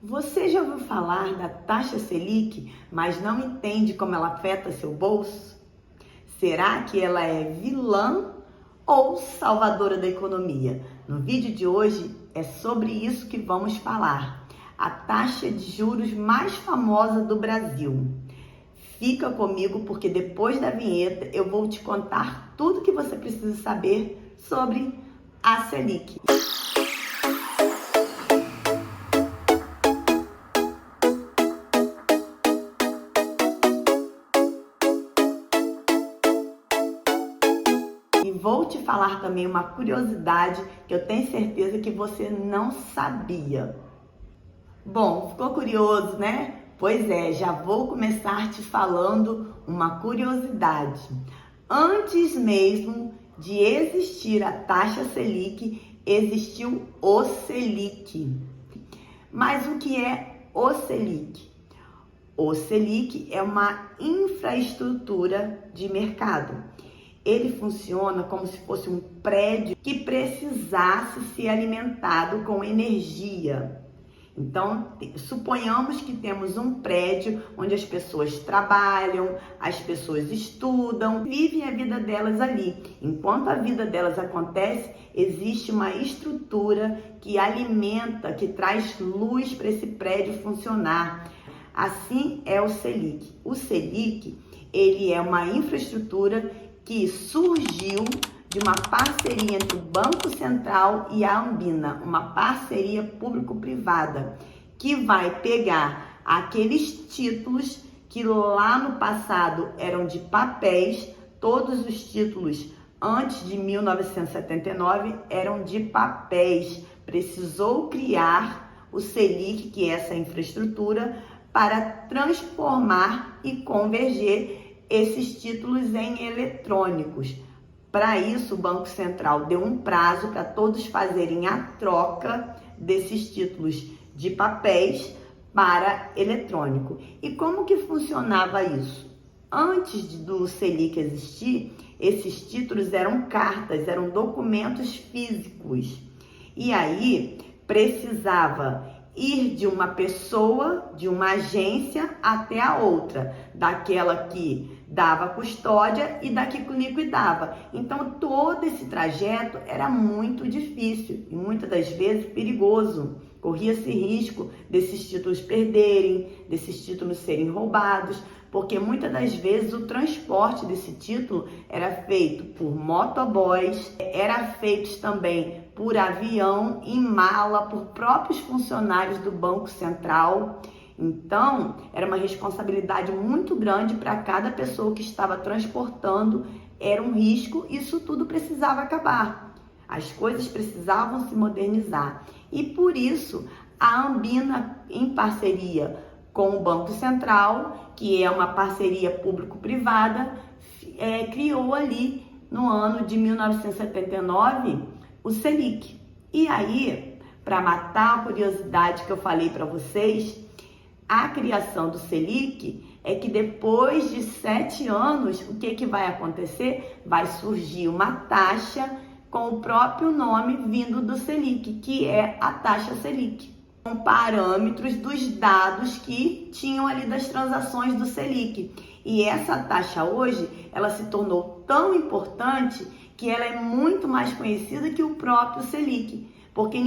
Você já ouviu falar da taxa Selic, mas não entende como ela afeta seu bolso? Será que ela é vilã ou salvadora da economia? No vídeo de hoje é sobre isso que vamos falar. A taxa de juros mais famosa do Brasil. Fica comigo porque depois da vinheta eu vou te contar tudo o que você precisa saber sobre a Selic. E vou te falar também uma curiosidade que eu tenho certeza que você não sabia. Bom, ficou curioso, né? Pois é, já vou começar te falando uma curiosidade. Antes mesmo de existir a taxa Selic, existiu o Selic. Mas o que é o Selic? O Selic é uma infraestrutura de mercado. Ele funciona como se fosse um prédio que precisasse ser alimentado com energia. Então, suponhamos que temos um prédio onde as pessoas trabalham, as pessoas estudam, vivem a vida delas ali. Enquanto a vida delas acontece, existe uma estrutura que alimenta, que traz luz para esse prédio funcionar. Assim é o Selic. O Selic, ele é uma infraestrutura que surgiu de uma parceria entre o Banco Central e a Anbima, uma parceria público-privada, que vai pegar aqueles títulos que lá no passado eram de papéis, todos os títulos antes de 1979 eram de papéis. Precisou criar o Selic, que é essa infraestrutura, para transformar e converger esses títulos em eletrônicos. Para isso, o Banco Central deu um prazo para todos fazerem a troca desses títulos de papéis para eletrônico. E como que funcionava isso? Antes do Selic existir, esses títulos eram cartas, eram documentos físicos. E aí precisava ir de uma pessoa, de uma agência até a outra, daquela que dava custódia e da que liquidava. Então todo esse trajeto era muito difícil e muitas das vezes perigoso. Corria-se risco desses títulos perderem, desses títulos serem roubados, porque muitas das vezes o transporte desse título era feito por motoboys, era feito também por avião, em mala, por próprios funcionários do Banco Central. Então, era uma responsabilidade muito grande para cada pessoa que estava transportando, era um risco, isso tudo precisava acabar. As coisas precisavam se modernizar. E por isso, a Anbima, em parceria com o Banco Central, que é uma parceria público-privada, criou ali no ano de 1979 o Selic. E aí, para matar a curiosidade que eu falei para vocês, a criação do Selic é que depois de 7 anos, o que vai acontecer? Vai surgir uma taxa com o próprio nome vindo do Selic, que é a taxa Selic, com parâmetros dos dados que tinham ali das transações do Selic. E essa taxa hoje, ela se tornou tão importante que ela é muito mais conhecida que o próprio Selic, porque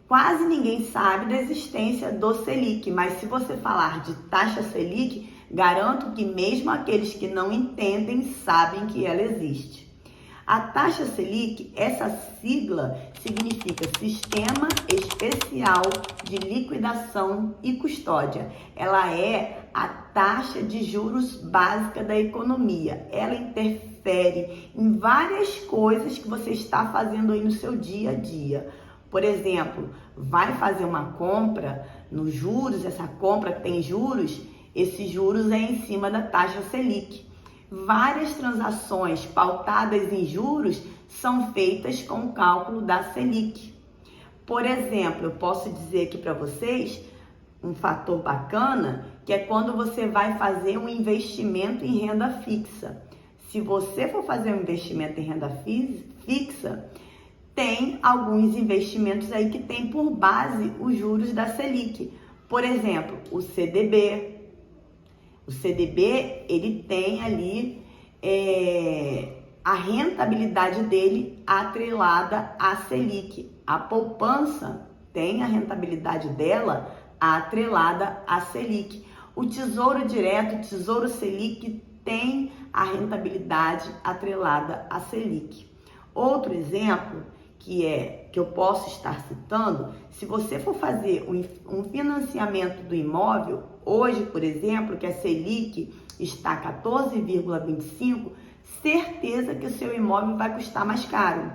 quase ninguém sabe da existência do Selic, mas se você falar de taxa Selic, garanto que mesmo aqueles que não entendem sabem que ela existe. A taxa Selic, essa sigla significa Sistema Especial de Liquidação e Custódia. Ela é a taxa de juros básica da economia. Ela interfere em várias coisas que você está fazendo aí no seu dia a dia. Por exemplo, vai fazer uma compra nos juros, essa compra tem juros, esses juros é em cima da taxa Selic. Várias transações pautadas em juros são feitas com o cálculo da Selic. Por exemplo, eu posso dizer aqui para vocês um fator bacana, que é quando você vai fazer um investimento em renda fixa. Se você for fazer um investimento em renda fixa, tem alguns investimentos aí que tem por base os juros da Selic. Por exemplo, o CDB. O CDB, ele tem ali a rentabilidade dele atrelada à Selic. A poupança tem a rentabilidade dela atrelada à Selic. O Tesouro Direto, o Tesouro Selic, tem a rentabilidade atrelada à Selic. Outro exemplo que eu posso estar citando, se você for fazer um financiamento do imóvel, hoje, por exemplo, que a Selic está 14,25, certeza que o seu imóvel vai custar mais caro.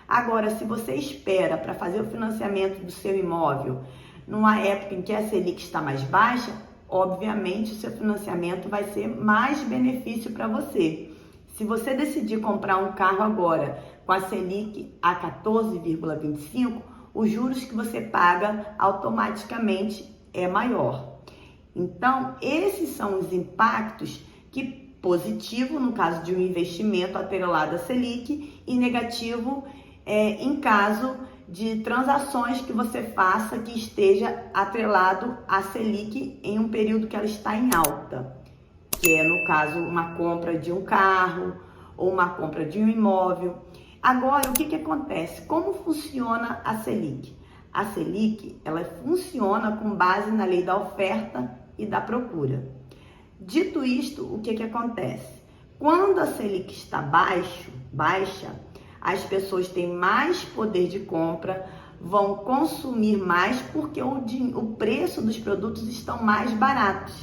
Agora, se você espera para fazer o financiamento do seu imóvel numa época em que a Selic está mais baixa, obviamente o seu financiamento vai ser mais benefício para você. Se você decidir comprar um carro agora com a Selic a 14,25, os juros que você paga automaticamente é maior. Então, esses são os impactos que positivo no caso de um investimento atrelado à Selic e negativo em caso de transações que você faça que esteja atrelado à Selic em um período que ela está em alta, que é, no caso, uma compra de um carro ou uma compra de um imóvel. Agora, o que acontece? Como funciona a Selic? A Selic, ela funciona com base na lei da oferta e da procura. Dito isto, o que acontece? Quando a Selic está baixa, as pessoas têm mais poder de compra, vão consumir mais porque o preço dos produtos estão mais baratos.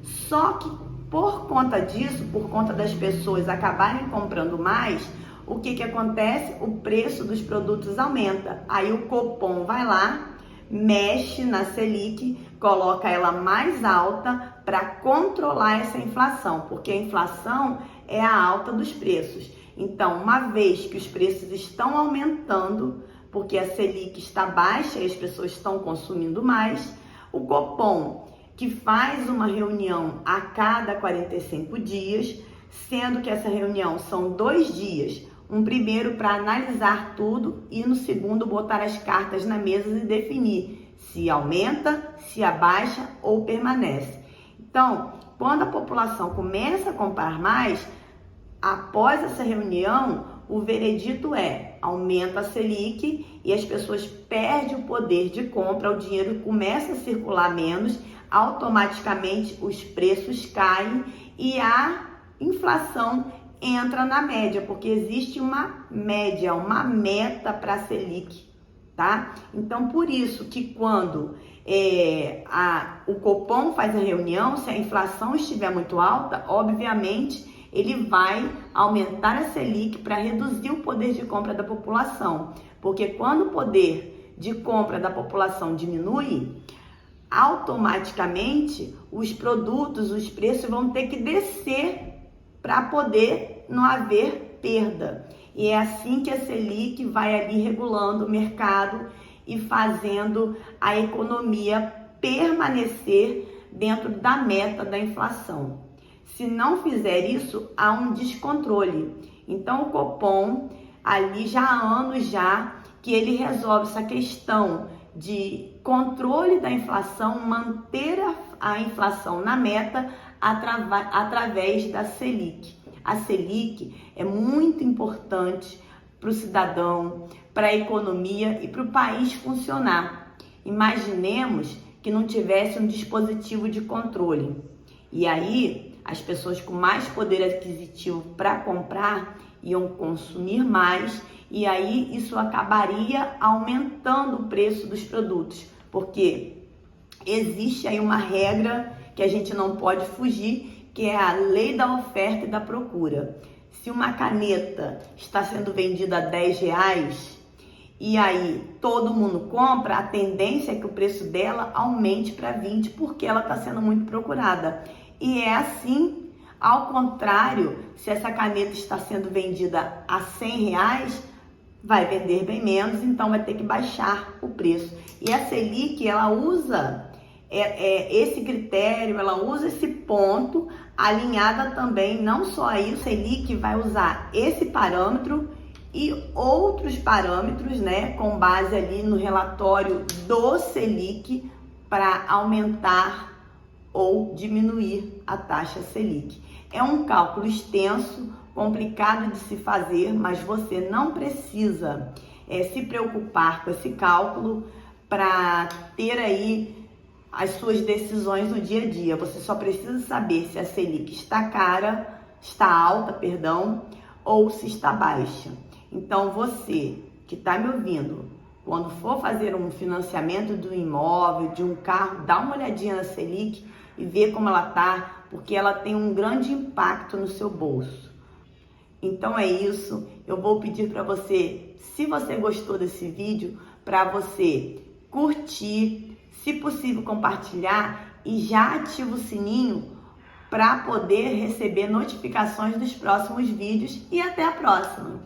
Só que por conta disso, por conta das pessoas acabarem comprando mais, o que acontece? O preço dos produtos aumenta. Aí o Copom vai lá, mexe na Selic, coloca ela mais alta para controlar essa inflação, porque a inflação é a alta dos preços. Então, uma vez que os preços estão aumentando, porque a Selic está baixa e as pessoas estão consumindo mais, o Copom, que faz uma reunião a cada 45 dias, sendo que essa reunião são 2 dias, um primeiro para analisar tudo e no segundo botar as cartas na mesa e definir se aumenta, se abaixa ou permanece. Então, quando a população começa a comprar mais, após essa reunião, o veredito é: aumenta a Selic e as pessoas perdem o poder de compra, o dinheiro começa a circular menos, automaticamente os preços caem e a inflação entra na média, porque existe uma média, uma meta para a Selic, tá? Então, por isso que quando o Copom faz a reunião, se a inflação estiver muito alta, obviamente ele vai aumentar a Selic para reduzir o poder de compra da população, porque quando o poder de compra da população diminui, automaticamente os produtos, os preços vão ter que descer para poder não haver perda. E é assim que a Selic vai ali regulando o mercado e fazendo a economia permanecer dentro da meta da inflação. Se não fizer isso, há um descontrole. Então, o Copom, ali já há anos que ele resolve essa questão de controle da inflação, manter a inflação na meta através da Selic. A Selic é muito importante para o cidadão, para a economia e para o país funcionar. Imaginemos que não tivesse um dispositivo de controle. E aí, as pessoas com mais poder aquisitivo para comprar iam consumir mais e aí isso acabaria aumentando o preço dos produtos, porque existe aí uma regra que a gente não pode fugir, que é a lei da oferta e da procura. Se uma caneta está sendo vendida a R$10 e aí todo mundo compra, a tendência é que o preço dela aumente para 20, porque ela está sendo muito procurada. E é assim, ao contrário, se essa caneta está sendo vendida a R$100, vai vender bem menos, então vai ter que baixar o preço. E a Selic, ela usa esse critério, ela usa esse ponto, alinhada também, não só a isso, a Selic vai usar esse parâmetro e outros parâmetros, né, com base ali no relatório do Selic para aumentar ou diminuir a taxa Selic. É um cálculo extenso, complicado de se fazer, mas você não precisa se preocupar com esse cálculo para ter aí as suas decisões no dia a dia. Você só precisa saber se a Selic está alta, ou se está baixa. Então você que está me ouvindo, quando for fazer um financiamento do imóvel, de um carro, dá uma olhadinha na Selic e vê como ela está, porque ela tem um grande impacto no seu bolso. Então é isso, eu vou pedir para você, se você gostou desse vídeo, para você curtir, se possível compartilhar e já ativa o sininho para poder receber notificações dos próximos vídeos e até a próxima!